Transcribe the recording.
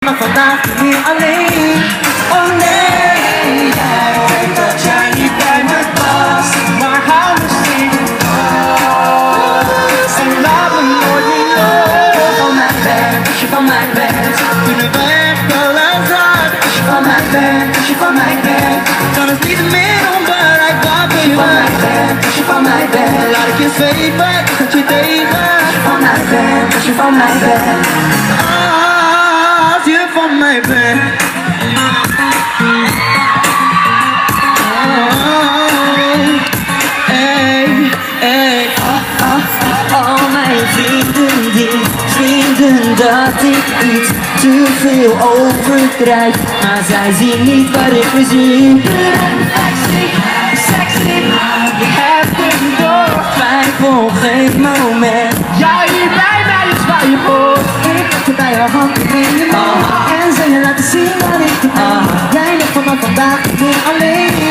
Maar vandaag niet alleen. Oh nee, jij denkt dat jij niet bij me past, maar hou me stiekem vast. En laat me nooit meer los van mij bent, als je van mij bent. Kunnen we echt alles uit, als je van mij bent, als je van mij bent. Dan is niet meer onbereikbaar voor je. Als je van mij bent, als je van mij bent. Laat ik je zweven, ik zet je tegen. Als je van mij bent, als je van mij bent. Als je van mij bent. Al mijn vrienden die vinden dat ik iets te veel overdrijf, maar zij zien niet wat ik weer zie. Sexy, je hebt het door, twijfel geen moment. Jij hier bij mij is waar je hoort. Ik heb je bij je hand in je mond en ze je laten zien wat ik doe. Jij ligt vanaf vandaag niet alleen.